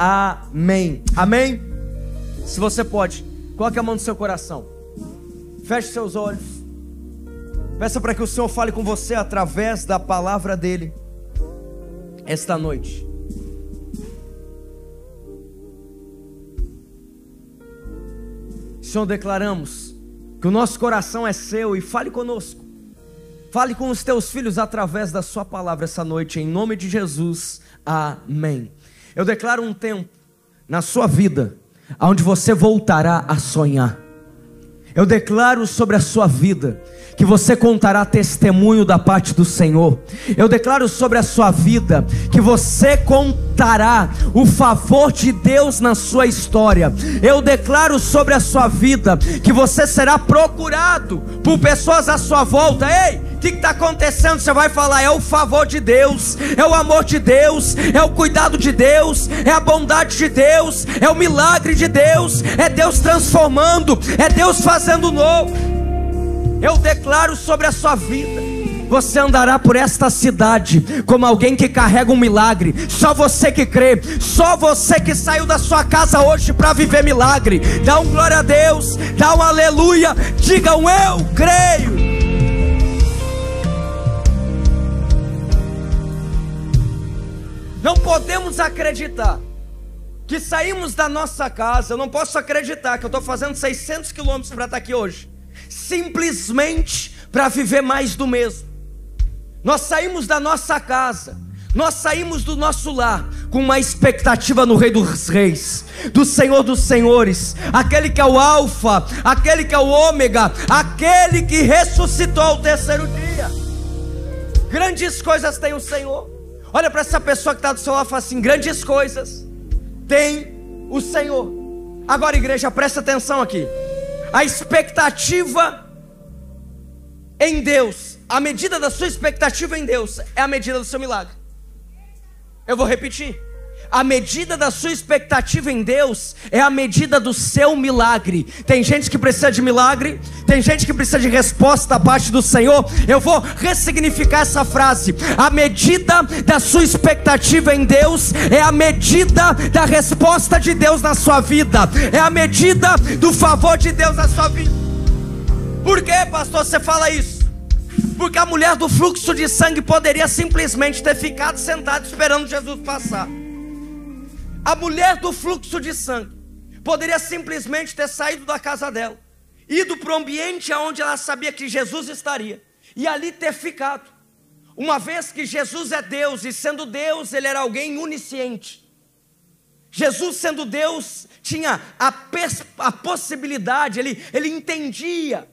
Amém. Amém? Se você pode, coloque a mão no seu coração, feche seus olhos, peça para que o Senhor fale com você através da palavra dEle esta noite. Senhor, declaramos que o nosso coração é seu e fale conosco. Fale com os teus filhos através da sua palavra essa noite, em nome de Jesus. Amém. Eu declaro um tempo na sua vida onde você voltará a sonhar. Eu declaro sobre a sua vida que você contará testemunho da parte do Senhor. Eu declaro sobre a sua vida que você contará o favor de Deus na sua história. Eu declaro sobre a sua vida que você será procurado por pessoas à sua volta. Ei, o que está acontecendo? Você vai falar: é o favor de Deus, é o amor de Deus, é o cuidado de Deus, é a bondade de Deus, é o milagre de Deus, é Deus transformando, é Deus fazendo novo. Eu declaro sobre a sua vida: você andará por esta cidade como alguém que carrega um milagre. Só você que crê, só você que saiu da sua casa hoje para viver milagre. Dá um glória a Deus, dá um aleluia, diga um eu creio. Não podemos acreditar que saímos da nossa casa. Eu não posso acreditar que eu estou fazendo 600 quilômetros para estar aqui hoje, simplesmente para viver mais do mesmo. Nós saímos da nossa casa, nós saímos do nosso lar com uma expectativa no Rei dos Reis, do Senhor dos Senhores, aquele que é o Alfa, aquele que é o Ômega, aquele que ressuscitou ao terceiro dia. Grandes coisas tem o Senhor. Olha para essa pessoa que está do seu lado e fala assim: grandes coisas tem o Senhor. Agora, igreja, presta atenção aqui. A expectativa em Deus, a medida da sua expectativa em Deus é a medida do seu milagre. Eu vou repetir: a medida da sua expectativa em Deus é a medida do seu milagre. Tem gente que precisa de milagre, tem gente que precisa de resposta da parte do Senhor. Eu vou ressignificar essa frase: a medida da sua expectativa em Deus é a medida da resposta de Deus na sua vida, é a medida do favor de Deus na sua vida. Por que, pastor, você fala isso? Porque a mulher do fluxo de sangue poderia simplesmente ter ficado sentada esperando Jesus passar. A mulher do fluxo de sangue poderia simplesmente ter saído da casa dela, ido para o ambiente onde ela sabia que Jesus estaria, e ali ter ficado. Uma vez que Jesus é Deus, e sendo Deus, Ele era alguém onisciente. Jesus, sendo Deus, tinha a possibilidade, ele entendia.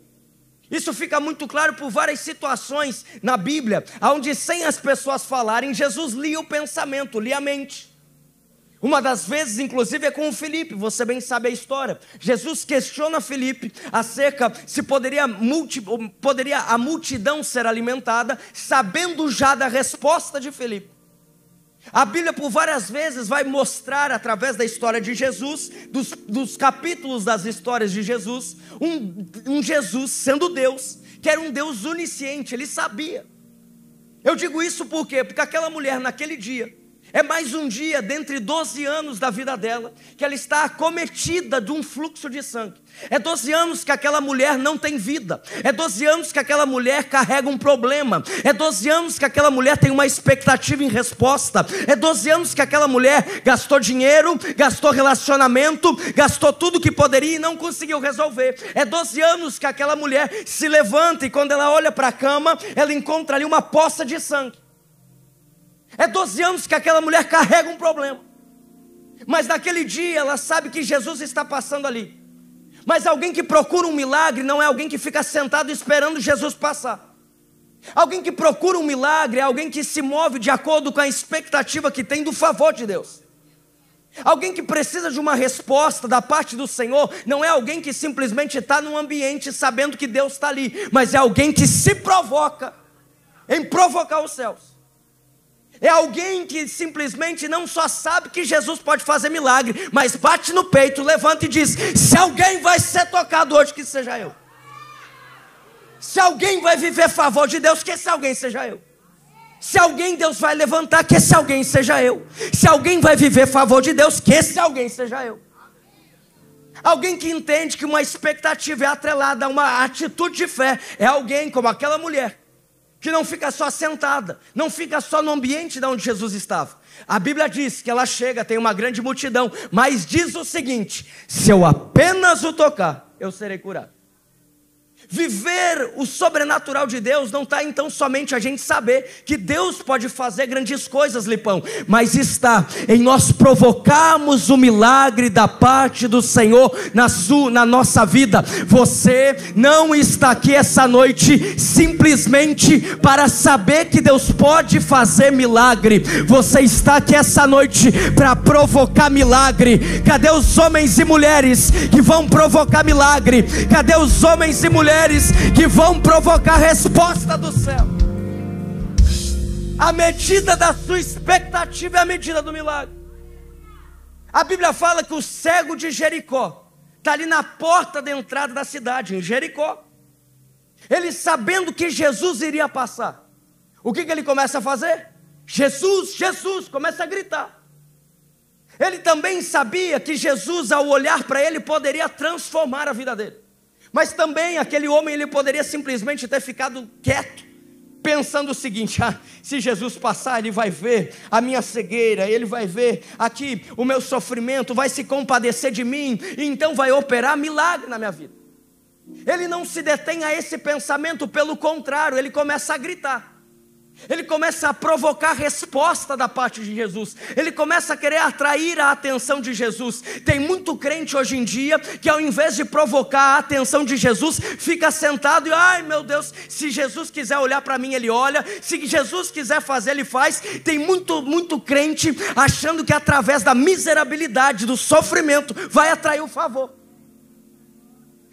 Isso fica muito claro por várias situações na Bíblia, onde sem as pessoas falarem, Jesus lia o pensamento, lia a mente. Uma das vezes, inclusive, é com o Filipe. Você bem sabe a história. Jesus questiona Filipe acerca se poderia a multidão ser alimentada, sabendo já da resposta de Filipe. A Bíblia por várias vezes vai mostrar, através da história de Jesus, dos capítulos das histórias de Jesus, um Jesus sendo Deus, que era um Deus onisciente. Ele sabia. Eu digo isso por quê? Porque aquela mulher naquele dia é mais um dia dentre 12 anos da vida dela que ela está acometida de um fluxo de sangue. É 12 anos que aquela mulher não tem vida. É 12 anos que aquela mulher carrega um problema. É 12 anos que aquela mulher tem uma expectativa em resposta. É 12 anos que aquela mulher gastou dinheiro, gastou relacionamento, gastou tudo que poderia e não conseguiu resolver. É 12 anos que aquela mulher se levanta e quando ela olha para a cama, ela encontra ali uma poça de sangue. É 12 anos que aquela mulher carrega um problema. Mas naquele dia ela sabe que Jesus está passando ali. Mas alguém que procura um milagre não é alguém que fica sentado esperando Jesus passar. Alguém que procura um milagre é alguém que se move de acordo com a expectativa que tem do favor de Deus. Alguém que precisa de uma resposta da parte do Senhor não é alguém que simplesmente está num ambiente sabendo que Deus está ali, mas é alguém que se provoca em provocar os céus. É alguém que simplesmente não só sabe que Jesus pode fazer milagre, mas bate no peito, levanta e diz: se alguém vai ser tocado hoje, que seja eu. Se alguém vai viver favor de Deus, que esse alguém seja eu. Se alguém Deus vai levantar, que esse alguém seja eu. Se alguém vai viver a favor de Deus, que esse alguém seja eu. Alguém que entende que uma expectativa é atrelada a uma atitude de fé. É alguém como aquela mulher, que não fica só sentada, não fica só no ambiente de onde Jesus estava. A Bíblia diz que ela chega, tem uma grande multidão, mas diz o seguinte: se eu apenas o tocar, eu serei curado. Viver o sobrenatural de Deus não está então somente a gente saber que Deus pode fazer grandes coisas, Lipão, mas está em nós provocarmos o milagre da parte do Senhor na nossa vida. Você não está aqui essa noite simplesmente para saber que Deus pode fazer milagre. Você está aqui essa noite para provocar milagre. Cadê os homens e mulheres que vão provocar milagre? Cadê os homens e mulheres que vão provocar a resposta do céu? A medida da sua expectativa é a medida do milagre. A Bíblia fala que o cego de Jericó está ali na porta da entrada da cidade, em Jericó. Ele, sabendo que Jesus iria passar, o que ele começa a fazer? Jesus, Jesus, começa a gritar. Ele também sabia que Jesus, ao olhar para ele, poderia transformar a vida dele. Mas também aquele homem, ele poderia simplesmente ter ficado quieto, pensando o seguinte: se Jesus passar, ele vai ver a minha cegueira, ele vai ver aqui o meu sofrimento, vai se compadecer de mim, e então vai operar milagre na minha vida. Ele não se detém a esse pensamento, pelo contrário, ele começa a gritar. Ele começa a provocar resposta da parte de Jesus. Ele começa a querer atrair a atenção de Jesus. Tem muito crente hoje em dia que, ao invés de provocar a atenção de Jesus, fica sentado e, ai meu Deus, se Jesus quiser olhar para mim, ele olha. Se Jesus quiser fazer, ele faz. Tem muito crente achando que através da miserabilidade, do sofrimento, vai atrair o favor.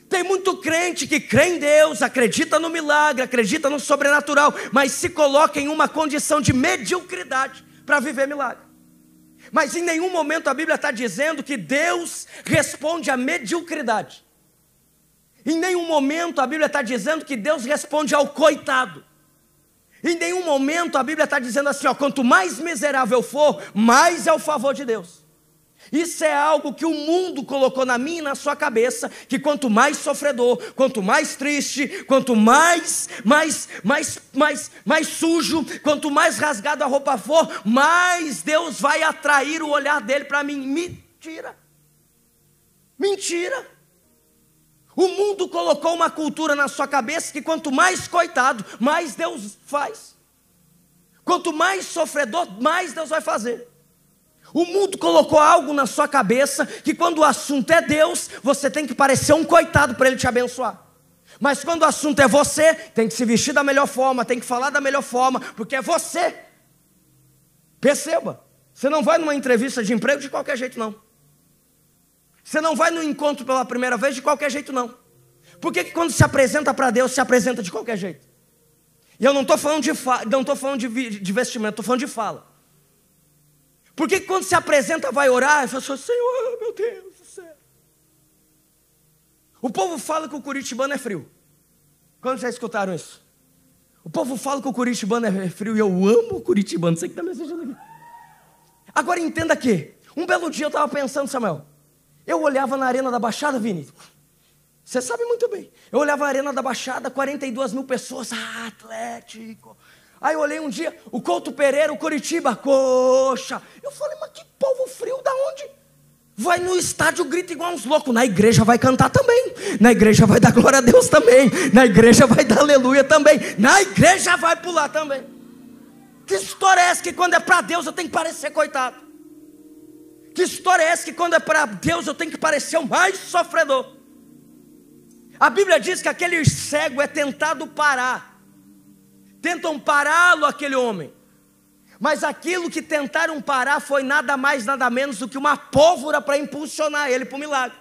Tem muito crente que crê em Deus, acredita no milagre, acredita no sobrenatural, mas se coloca em uma condição de mediocridade para viver milagre. Mas em nenhum momento a Bíblia está dizendo que Deus responde à mediocridade. Em nenhum momento a Bíblia está dizendo que Deus responde ao coitado. Em nenhum momento a Bíblia está dizendo assim: quanto mais miserável for, mais é o favor de Deus. Isso é algo que o mundo colocou na minha e na sua cabeça, que quanto mais sofredor, quanto mais triste, quanto mais sujo, quanto mais rasgado a roupa for, mais Deus vai atrair o olhar dele para mim. Mentira. Mentira. O mundo colocou uma cultura na sua cabeça que quanto mais coitado, mais Deus faz. Quanto mais sofredor, mais Deus vai fazer. O mundo colocou algo na sua cabeça que quando o assunto é Deus, você tem que parecer um coitado para Ele te abençoar. Mas quando o assunto é você, tem que se vestir da melhor forma, tem que falar da melhor forma, porque é você. Perceba, você não vai numa entrevista de emprego de qualquer jeito não. Você não vai num encontro pela primeira vez de qualquer jeito não. Por que quando se apresenta para Deus, se apresenta de qualquer jeito? E eu não estou falando de vestimento, estou falando de fala. Por que quando se apresenta vai orar e fala assim: Senhor, meu Deus do céu. O povo fala que o curitibano é frio. Quando já escutaram isso? O povo fala que o curitibano é frio, e eu amo o curitibano, você que está me assistindo aqui. Agora entenda que, um belo dia eu estava pensando, Samuel, eu olhava na Arena da Baixada, Vini, você sabe muito bem, eu olhava na Arena da Baixada, 42 mil pessoas, Atlético. Aí eu olhei um dia, o Couto Pereira, o Curitiba, coxa. Eu falei: mas que povo frio, da onde? Vai no estádio, grita igual uns loucos. Na igreja vai cantar também. Na igreja vai dar glória a Deus também. Na igreja vai dar aleluia também. Na igreja vai pular também. Que história é essa que quando é para Deus eu tenho que parecer coitado? Que história é essa que quando é para Deus eu tenho que parecer o mais sofredor? A Bíblia diz que aquele cego é tentado parar. Tentam pará-lo, aquele homem. Mas aquilo que tentaram parar foi nada mais, nada menos do que uma pólvora para impulsionar ele para o milagre.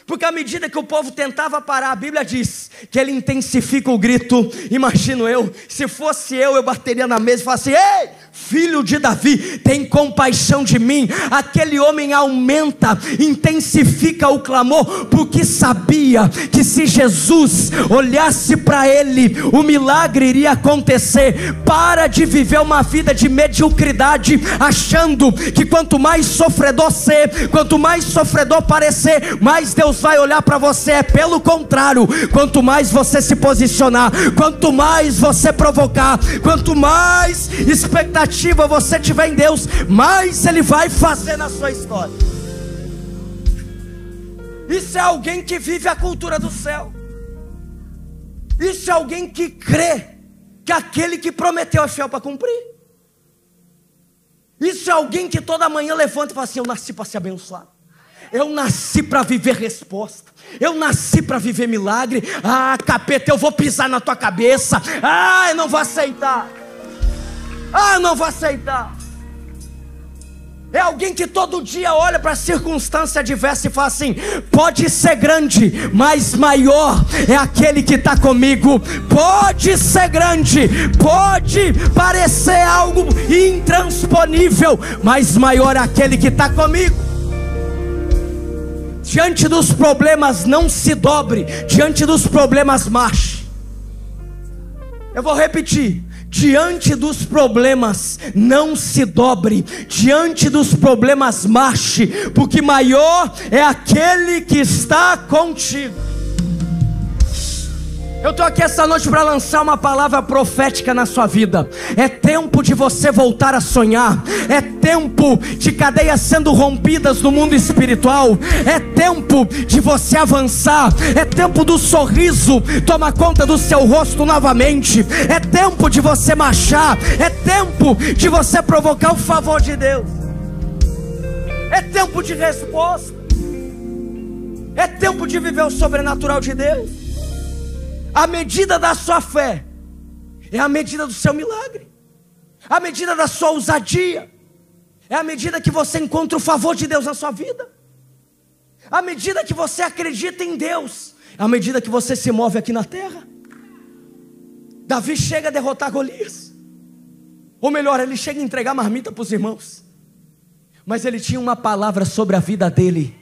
Porque à medida que o povo tentava parar, a Bíblia diz que ele intensifica o grito. Imagino eu, se fosse eu bateria na mesa e falasse: ei, filho de Davi, tem compaixão de mim. Aquele homem aumenta, intensifica o clamor, porque sabia que se Jesus olhasse para ele, o milagre iria acontecer. Para de viver uma vida de mediocridade, achando que quanto mais sofredor ser, quanto mais sofredor parecer, mais Deus vai olhar para você. É pelo contrário, quanto mais você se posicionar, quanto mais você provocar, quanto mais expectativa você tiver em Deus, mais Ele vai fazer na sua história. Isso é alguém que vive a cultura do céu. Isso é alguém que crê que aquele que prometeu é fiel para cumprir. Isso é alguém que toda manhã levanta e fala assim: eu nasci para ser abençoado, eu nasci para viver resposta, eu nasci para viver milagre. Ah, capeta, eu vou pisar na tua cabeça. Ah, eu não vou aceitar. Ah, eu não vou aceitar. É alguém que todo dia olha para a circunstância adversa e fala assim: pode ser grande, mas maior é aquele que está comigo. Pode ser grande, pode parecer algo intransponível, mas maior é aquele que está comigo. Diante dos problemas não se dobre, diante dos problemas marche. Eu vou repetir: diante dos problemas não se dobre, diante dos problemas marche, porque maior é aquele que está contigo. Eu estou aqui essa noite para lançar uma palavra profética na sua vida. É tempo de você voltar a sonhar. É tempo de cadeias sendo rompidas no mundo espiritual. É tempo de você avançar. É tempo do sorriso tomar conta do seu rosto novamente. É tempo de você marchar. É tempo de você provocar o favor de Deus. É tempo de resposta. É tempo de viver o sobrenatural de Deus. A medida da sua fé é a medida do seu milagre. A medida da sua ousadia é a medida que você encontra o favor de Deus na sua vida. A medida que você acredita em Deus é a medida que você se move aqui na terra. Davi chega a derrotar Golias, ou melhor, ele chega a entregar marmita para os irmãos, mas ele tinha uma palavra sobre a vida dele.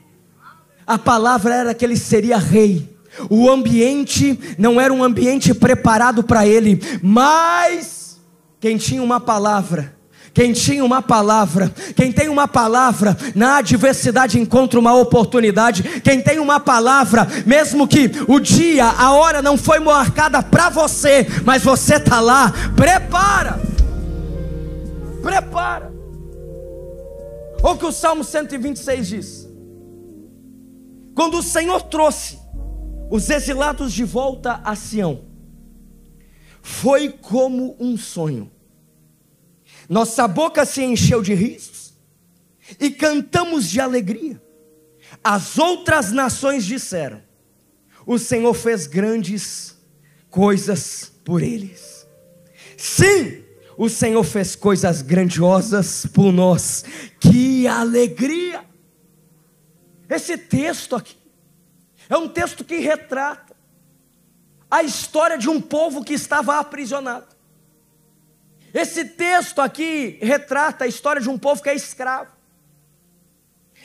A palavra era que ele seria rei. O ambiente não era um ambiente preparado para ele, mas quem tinha uma palavra, quem tem uma palavra, na adversidade encontra uma oportunidade. Quem tem uma palavra, mesmo que o dia, a hora não foi marcada para você, mas você está lá, prepara. Olha o que o Salmo 126 diz: quando o Senhor trouxe os exilados de volta a Sião, foi como um sonho. Nossa boca se encheu de risos e cantamos de alegria. As outras nações disseram: o Senhor fez grandes coisas por eles. Sim, o Senhor fez coisas grandiosas por nós. Que alegria! Esse texto aqui é um texto que retrata a história de um povo que estava aprisionado. Esse texto aqui retrata a história de um povo que é escravo.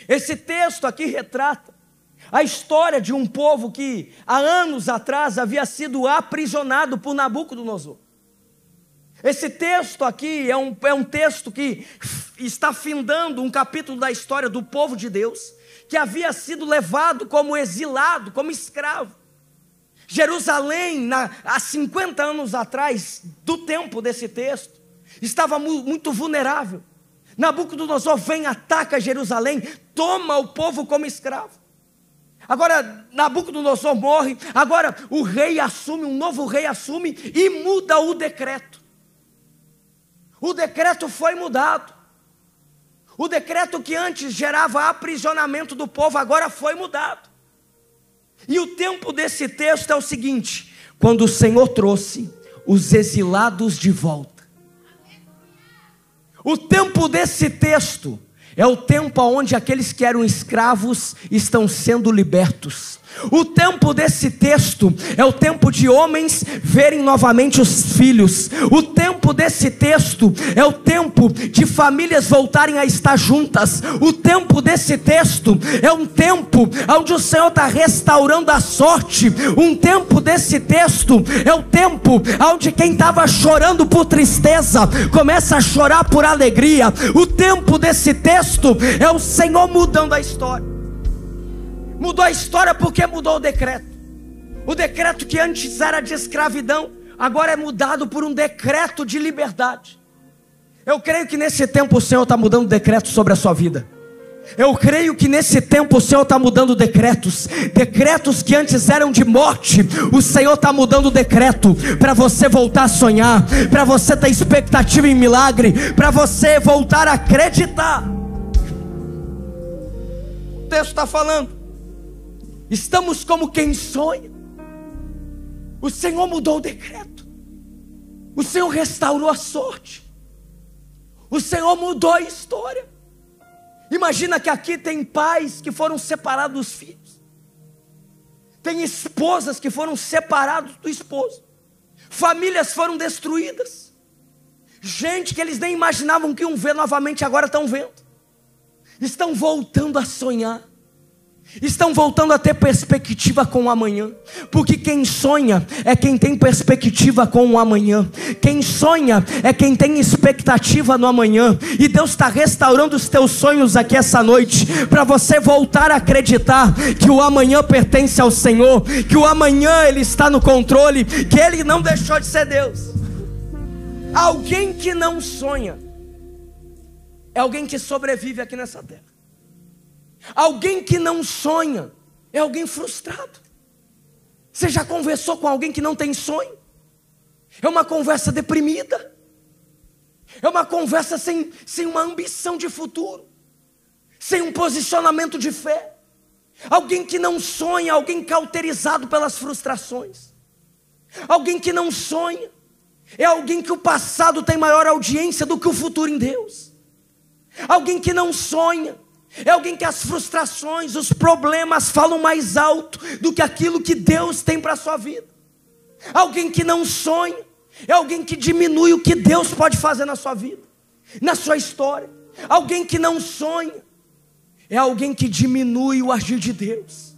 Esse texto aqui retrata a história de um povo que há anos atrás havia sido aprisionado por Nabucodonosor. Esse texto aqui é um texto que está findando um capítulo da história do povo de Deus, que havia sido levado como exilado, como escravo. Jerusalém, há 50 anos atrás, do tempo desse texto, estava muito vulnerável. Nabucodonosor vem, ataca Jerusalém, toma o povo como escravo. Agora Nabucodonosor morre, agora o rei assume, um novo rei assume e muda o decreto. O decreto foi mudado. O decreto que antes gerava aprisionamento do povo, agora foi mudado. E o tempo desse texto é o seguinte: quando o Senhor trouxe os exilados de volta. O tempo desse texto é o tempo onde aqueles que eram escravos estão sendo libertos. O tempo desse texto é o tempo de homens verem novamente os filhos. O tempo tempo desse texto é o tempo de famílias voltarem a estar juntas. O tempo desse texto é um tempo onde o Senhor está restaurando a sorte. Um tempo desse texto é o tempo onde quem estava chorando por tristeza começa a chorar por alegria. O tempo desse texto é o Senhor mudando a história. Mudou a história porque mudou o decreto. O decreto que antes era de escravidão, agora é mudado por um decreto de liberdade. Eu creio que nesse tempo o Senhor está mudando decretos sobre a sua vida. Eu creio que nesse tempo o Senhor está mudando decretos. Decretos que antes eram de morte, o Senhor está mudando decreto para você voltar a sonhar, para você ter expectativa em milagre, para você voltar a acreditar. O texto está falando: estamos como quem sonha. O Senhor mudou o decreto. O Senhor restaurou a sorte. O Senhor mudou a história. Imagina que aqui tem pais que foram separados dos filhos. Tem esposas que foram separadas do esposo. Famílias foram destruídas. Gente que eles nem imaginavam que iam ver novamente, agora estão vendo. Estão voltando a sonhar. Estão voltando a ter perspectiva com o amanhã. Porque quem sonha é quem tem perspectiva com o amanhã. Quem sonha é quem tem expectativa no amanhã. E Deus está restaurando os teus sonhos aqui essa noite, para você voltar a acreditar que o amanhã pertence ao Senhor, que o amanhã Ele está no controle, que Ele não deixou de ser Deus. Alguém que não sonha é alguém que sobrevive aqui nessa terra. Alguém que não sonha é alguém frustrado. Você já conversou com alguém que não tem sonho? É uma conversa deprimida. É uma conversa sem uma ambição de futuro, sem um posicionamento de fé. Alguém que não sonha, alguém cauterizado pelas frustrações. Alguém que não sonha é alguém que o passado tem maior audiência do que o futuro em Deus. Alguém que não sonha é alguém que as frustrações, os problemas falam mais alto do que aquilo que Deus tem para a sua vida. Alguém que não sonha é alguém que diminui o que Deus pode fazer na sua vida, na sua história. Alguém que não sonha é alguém que diminui o agir de Deus.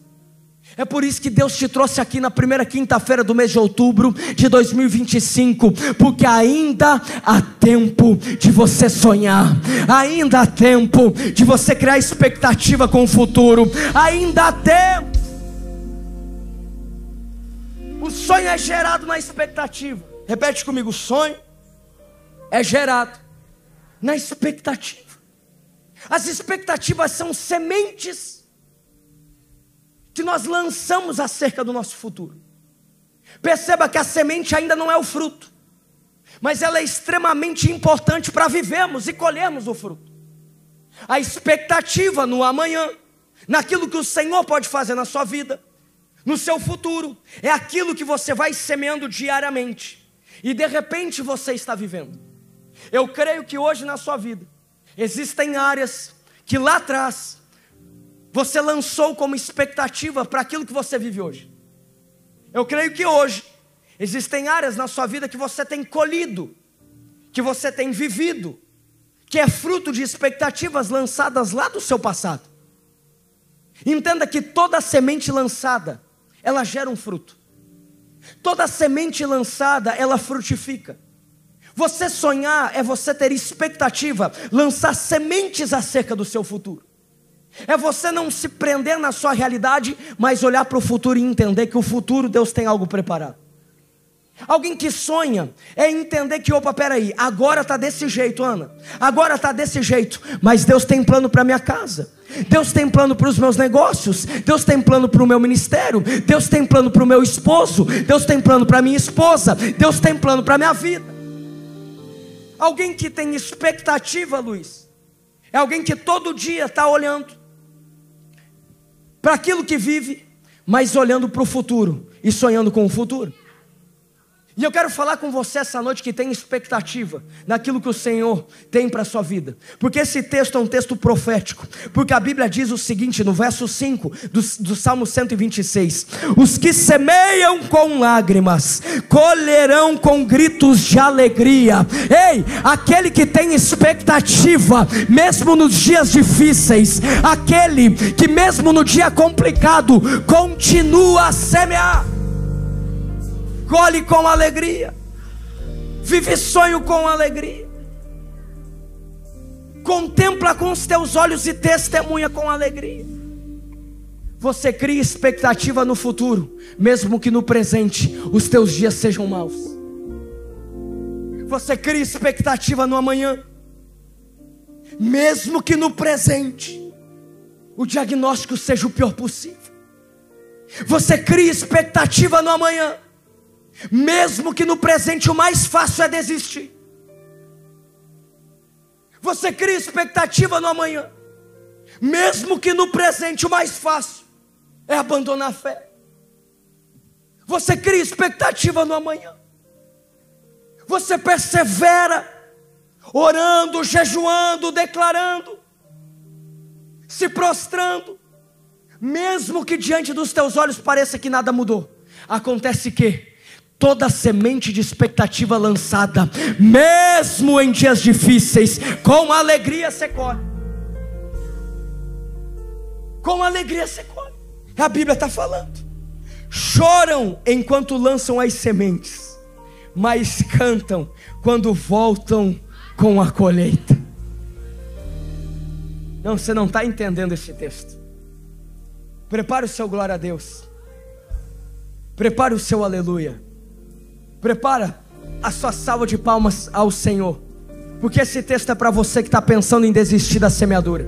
É por isso que Deus te trouxe aqui na primeira quinta-feira do mês de outubro de 2025, porque ainda há tempo de você sonhar, ainda há tempo de você criar expectativa com o futuro, ainda há tempo. O sonho é gerado na expectativa. Repete comigo: o sonho é gerado na expectativa. As expectativas são sementes que nós lançamos acerca do nosso futuro. Perceba que a semente ainda não é o fruto, mas ela é extremamente importante para vivermos e colhermos o fruto. A expectativa no amanhã, naquilo que o Senhor pode fazer na sua vida, no seu futuro, é aquilo que você vai semeando diariamente, e de repente você está vivendo. Eu creio que hoje na sua vida existem áreas que lá atrás você lançou como expectativa para aquilo que você vive hoje. Eu creio que hoje existem áreas na sua vida que você tem colhido, que você tem vivido, que é fruto de expectativas lançadas lá do seu passado. Entenda que toda semente lançada, ela gera um fruto. Toda semente lançada, ela frutifica. Você sonhar é você ter expectativa, lançar sementes acerca do seu futuro. É você não se prender na sua realidade, mas olhar para o futuro e entender que o futuro Deus tem algo preparado. Alguém que sonha é entender que, opa, peraí, agora está desse jeito, Ana, agora está desse jeito, mas Deus tem plano para a minha casa, Deus tem plano para os meus negócios, Deus tem plano para o meu ministério, Deus tem plano para o meu esposo, Deus tem plano para a minha esposa, Deus tem plano para a minha vida. Alguém que tem expectativa, Luiz, é alguém que todo dia está olhando para aquilo que vive, mas olhando para o futuro e sonhando com o futuro. E eu quero falar com você essa noite que tem expectativa naquilo que o Senhor tem para a sua vida. Porque esse texto é um texto profético. Porque a Bíblia diz o seguinte, no verso 5 do Salmo 126. Os que semeiam com lágrimas, colherão com gritos de alegria. Ei, aquele que tem expectativa, mesmo nos dias difíceis. Aquele que mesmo no dia complicado, continua a semear. Colhe com alegria, vive sonho com alegria, contempla com os teus olhos e testemunha com alegria. Você cria expectativa no futuro, mesmo que no presente os teus dias sejam maus. Você cria expectativa no amanhã, mesmo que no presente o diagnóstico seja o pior possível. Você cria expectativa no amanhã, mesmo que no presente o mais fácil é desistir. Você cria expectativa no amanhã, mesmo que no presente o mais fácil é abandonar a fé. Você cria expectativa no amanhã. Você persevera, orando, jejuando, declarando, se prostrando, mesmo que diante dos teus olhos pareça que nada mudou. Acontece que toda semente de expectativa lançada, mesmo em dias difíceis, com alegria se colhe. Com alegria se colhe. A Bíblia está falando. Choram enquanto lançam as sementes, mas cantam quando voltam com a colheita. Não, você não está entendendo esse texto. Prepare o seu glória a Deus. Prepare o seu aleluia. Prepara a sua salva de palmas ao Senhor. Porque esse texto é para você que está pensando em desistir da semeadura.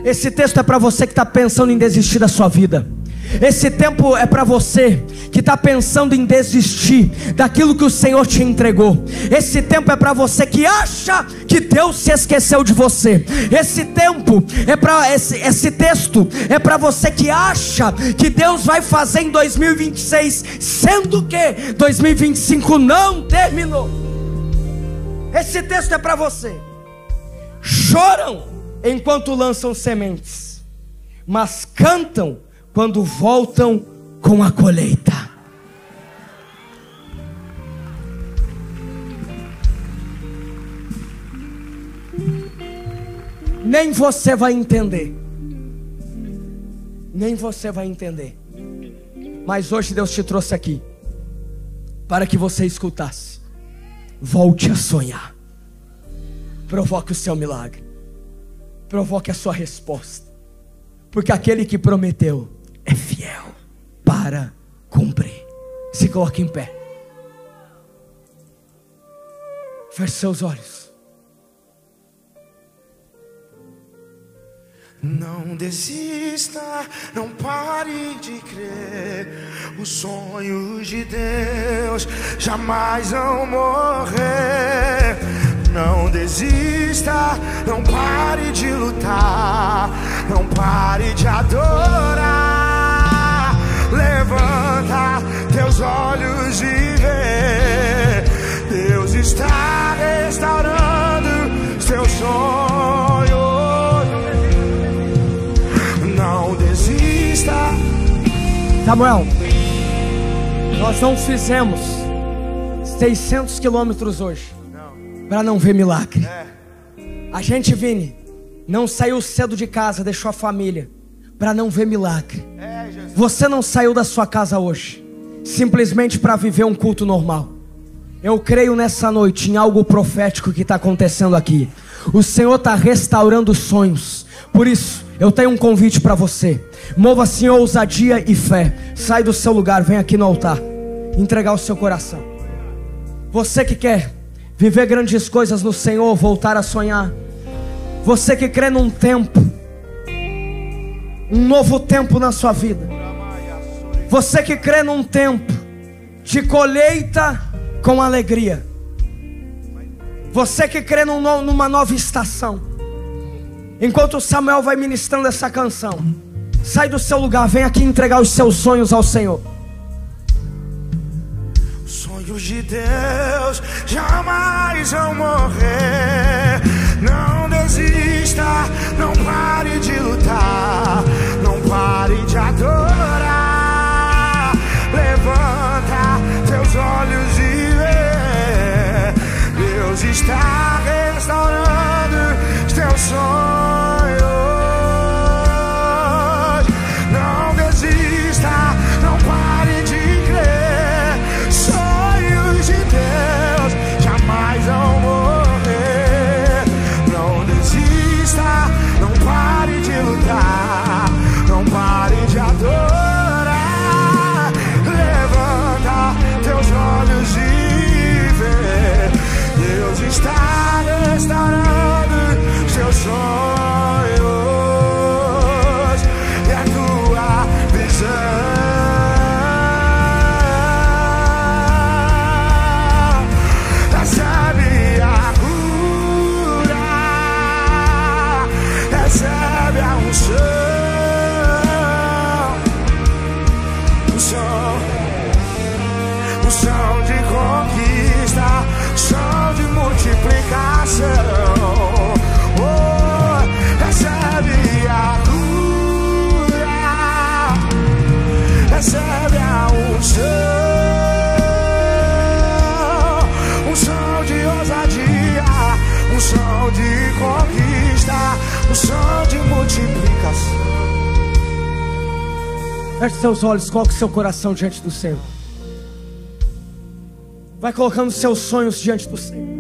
Esse texto é para você que está pensando em desistir da sua vida. Esse tempo é para você que está pensando em desistir daquilo que o Senhor te entregou. Esse tempo é para você que acha que Deus se esqueceu de você. Esse tempo é para esse texto é para você que acha que Deus vai fazer em 2026, sendo que 2025 não terminou. Esse texto é para você. Choram enquanto lançam sementes, mas cantam quando voltam com a colheita. Nem você vai entender. Nem você vai entender. Mas hoje Deus te trouxe aqui para que você escutasse. Volte a sonhar. Provoque o seu milagre. Provoque a sua resposta. Porque aquele que prometeu é fiel para cumprir. Se coloque em pé. Feche seus olhos. Não desista, não pare de crer. Os sonhos de Deus jamais vão morrer. Não desista, não pare de lutar, não pare de adorar. Levanta teus olhos e vê, Deus está restaurando seus sonhos. Não desista. Samuel, nós não fizemos 600 quilômetros hoje para não ver milagre. A gente, Vini, não saiu cedo de casa, deixou a família para não ver milagre. Você não saiu da sua casa hoje simplesmente para viver um culto normal. Eu creio nessa noite em algo profético que está acontecendo aqui. O Senhor está restaurando sonhos. Por isso eu tenho um convite para você. Mova-se em ousadia e fé. Sai do seu lugar, vem aqui no altar entregar o seu coração. Você que quer viver grandes coisas no Senhor, voltar a sonhar. Você que crê num tempo, um novo tempo na sua vida. Você que crê num tempo de colheita com alegria. Você que crê numa nova estação. Enquanto o Samuel vai ministrando essa canção, sai do seu lugar, vem aqui entregar os seus sonhos ao Senhor. Sonhos sonhos de Deus jamais vão morrer. Não desista, não pare de lutar, não pare de adorar. Levanta teus olhos e vê, Deus está restaurando os teus sonhos. Não desista, não pare de crer. Sonhos de Deus jamais vão morrer. Não desista, não pare de lutar, não pare de adorar. Levanta teus olhos e vê, Deus está restaurando os teus sonhos e a tua visão. Recebe a cura, recebe a unção de conquista, unção de multiplicação. Oh, recebe a cura, recebe a unção de ousadia, unção de conquista, unção de multiplicação. Feche seus olhos, coloque seu coração diante do Senhor. Vai colocando seus sonhos diante do Senhor.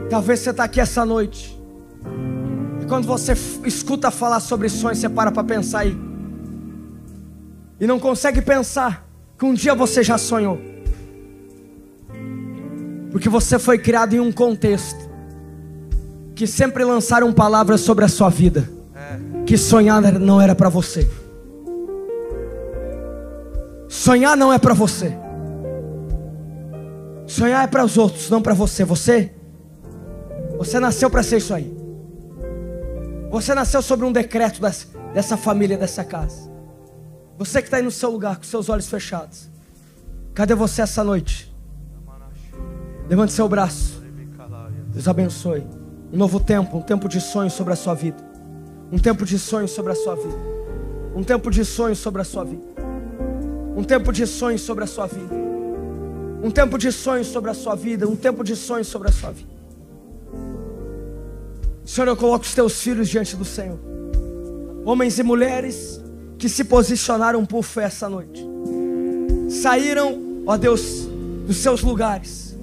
Talvez você está aqui essa noite e quando você escuta falar sobre sonhos, você para pensar aí e não consegue pensar que um dia você já sonhou, porque você foi criado em um contexto que sempre lançaram palavras sobre a sua vida, que sonhar não era para você. Sonhar não é para você. Sonhar é para os outros, não para você. Você nasceu para ser isso aí. Você nasceu sobre um decreto dessa família, dessa casa. Você que está aí no seu lugar com seus olhos fechados, cadê você essa noite? Levante seu braço. Deus abençoe. Um novo tempo, um tempo de sonhos sobre a sua vida. Um tempo de sonhos sobre a sua vida. Um tempo de sonhos sobre a sua vida. Um tempo de sonhos sobre a sua vida. Um tempo de sonhos sobre a sua vida. Um tempo de sonhos sobre a sua vida. Senhor, eu coloco os teus filhos diante do Senhor. Homens e mulheres que se posicionaram por fé essa noite. Saíram, ó Deus, dos seus lugares,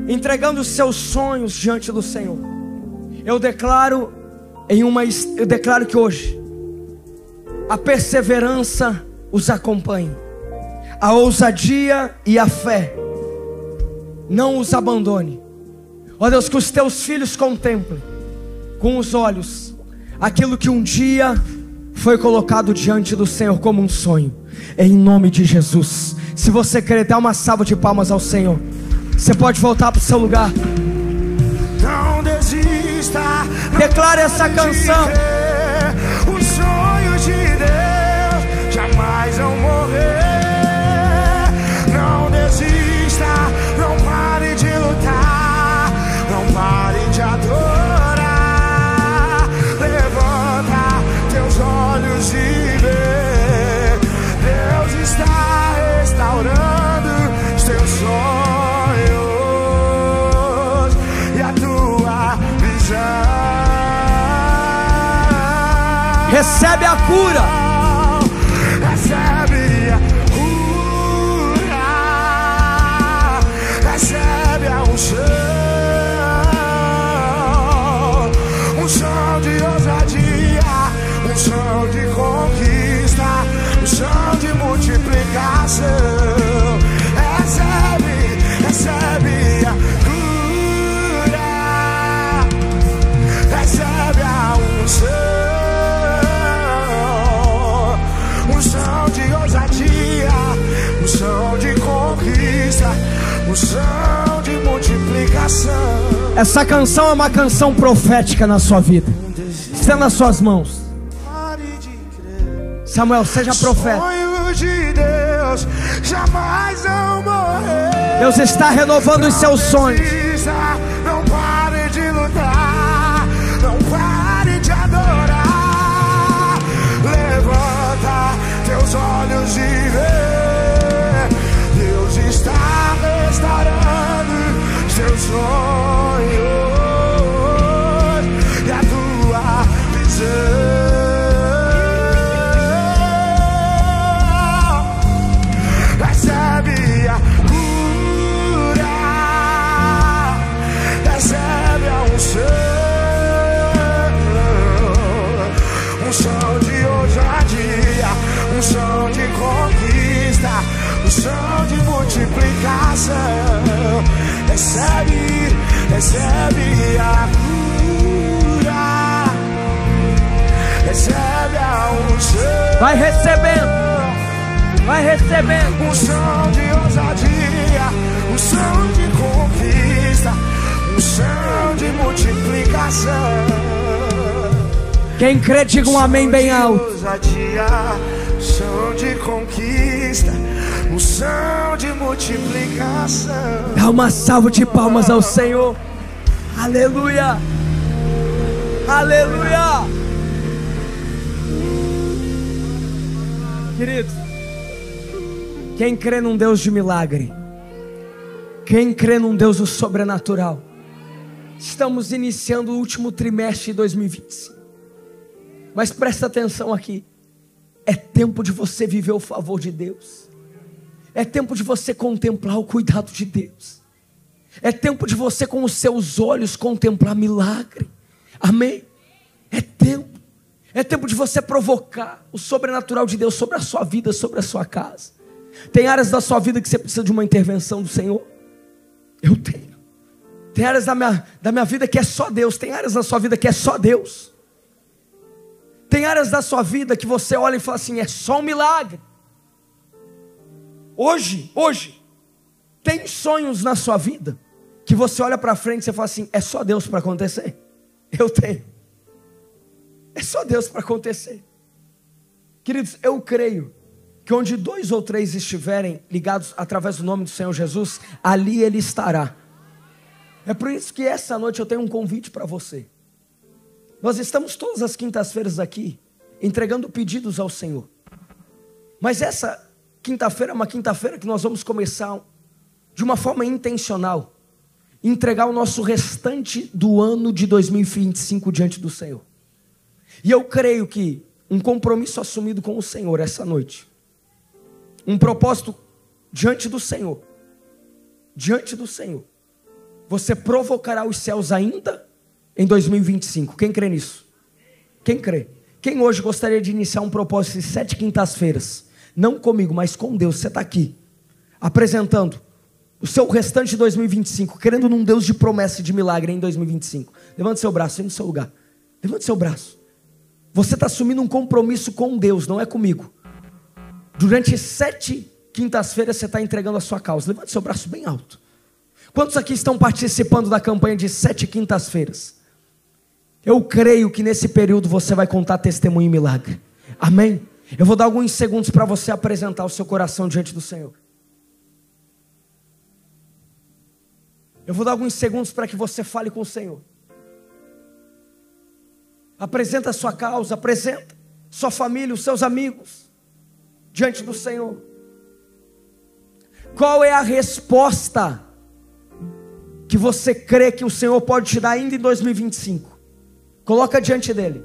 entregando os seus sonhos diante do Senhor. Eu declaro que hoje a perseverança os acompanhe, a ousadia e a fé não os abandone. Ó Deus, que os teus filhos contemplem com os olhos aquilo que um dia foi colocado diante do Senhor como um sonho, em nome de Jesus. Se você quer, dá uma salva de palmas ao Senhor. Você pode voltar para o seu lugar. Não desista, declare essa canção. Os sonhos de Deus jamais vão morrer. Não desista, não pare de lutar, não pare de adorar. Levanta teus olhos e vê, Deus está restaurando os teus sonhos e a tua visão. Recebe a cura. Recebe a cura. Recebe a unção de ousadia, unção de conquista, unção de multiplicação. Recebe a cura. Recebe a unção de ousadia, unção de conquista, unção de multiplicação. Essa canção é uma canção profética na sua vida. Estenda as suas mãos. Samuel, seja profeta. Sonhos de Deus jamais vão morrer. Deus está renovando os seus sonhos. Não pare de lutar, não pare de adorar. Levanta teus olhos e vê, Deus está restaurando seus sonhos e a tua visão. Recebe a cura, recebe a unção de ousadia, unção de conquista, unção de multiplicação. Recebe a cura, recebe a unção. Vai recebendo. Vai recebendo. Unção de ousadia, unção de conquista, unção de multiplicação. Quem crê, diga um amém bem alto. Ousadia, unção de conquista, unção de multiplicação. Dá uma salva de palmas ao Senhor. Aleluia. Aleluia. Queridos, quem crê num Deus de milagre, quem crê num Deus do sobrenatural, estamos iniciando o último trimestre de 2025. Mas presta atenção aqui. É tempo de você viver o favor de Deus. É tempo de você contemplar o cuidado de Deus. É tempo de você com os seus olhos contemplar milagre. Amém? É tempo. É tempo de você provocar o sobrenatural de Deus sobre a sua vida, sobre a sua casa. Tem áreas da sua vida que você precisa de uma intervenção do Senhor? Eu tenho. Tem áreas da minha vida que é só Deus. Tem áreas da sua vida que é só Deus. Tem áreas da sua vida que você olha e fala assim, é só um milagre. Hoje, tem sonhos na sua vida que você olha para frente e você fala assim, é só Deus para acontecer? Eu tenho. É só Deus para acontecer. Queridos, eu creio que onde 2 ou 3 estiverem ligados através do nome do Senhor Jesus, ali Ele estará. É por isso que essa noite eu tenho um convite para você. Nós estamos todas as quintas-feiras aqui, entregando pedidos ao Senhor. Mas essa quinta-feira é uma quinta-feira que nós vamos começar de uma forma intencional, entregar o nosso restante do ano de 2025 diante do Senhor. E eu creio que um compromisso assumido com o Senhor essa noite, um propósito diante do Senhor, você provocará os céus ainda em 2025. Quem crê nisso? Quem crê? Quem hoje gostaria de iniciar um propósito de 7 quintas-feiras? Não comigo, mas com Deus. Você está aqui, apresentando o seu restante de 2025, querendo num Deus de promessa e de milagre em 2025. Levante seu braço, aí no seu lugar. Levante seu braço. Você está assumindo um compromisso com Deus, não é comigo. Durante 7 quintas-feiras você está entregando a sua causa. Levante seu braço bem alto. Quantos aqui estão participando da campanha de 7 quintas-feiras? Eu creio que nesse período você vai contar testemunho e milagre. Amém? Eu vou dar alguns segundos para você apresentar o seu coração diante do Senhor. Eu vou dar alguns segundos para que você fale com o Senhor. Apresenta a sua causa, apresenta sua família, os seus amigos diante do Senhor. Qual é a resposta que você crê que o Senhor pode te dar ainda em 2025? Coloca diante dele.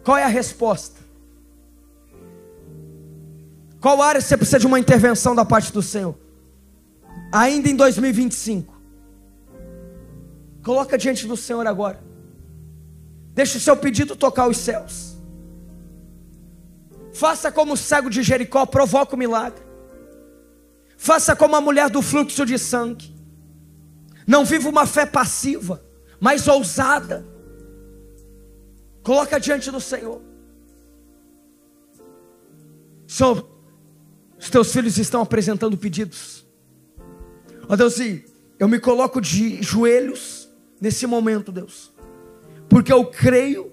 Qual é a resposta? Qual área você precisa de uma intervenção da parte do Senhor? Ainda em 2025. Coloca diante do Senhor agora. Deixa o seu pedido tocar os céus. Faça como o cego de Jericó, provoca o milagre. Faça como a mulher do fluxo de sangue. Não viva uma fé passiva, mas ousada. Coloca diante do Senhor. Senhor, os teus filhos estão apresentando pedidos. Ó Deus, e eu me coloco de joelhos nesse momento, Deus, porque eu creio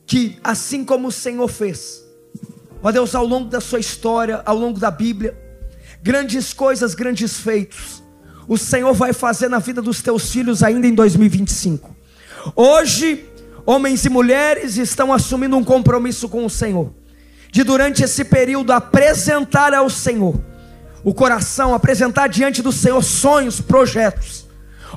que assim como o Senhor fez, ó Deus, ao longo da sua história, ao longo da Bíblia, grandes coisas, grandes feitos, o Senhor vai fazer na vida dos teus filhos ainda em 2025. Hoje, homens e mulheres estão assumindo um compromisso com o Senhor, de durante esse período apresentar ao Senhor o coração, apresentar diante do Senhor sonhos, projetos.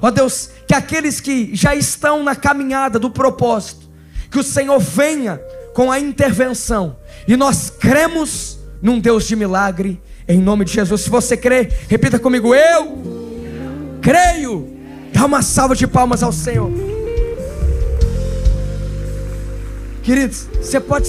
Ó Deus, que aqueles que já estão na caminhada do propósito, que o Senhor venha com a intervenção, e nós cremos num Deus de milagre, em nome de Jesus. Se você crê, repita comigo: eu creio. Dá uma salva de palmas ao Senhor. Queridos, você pode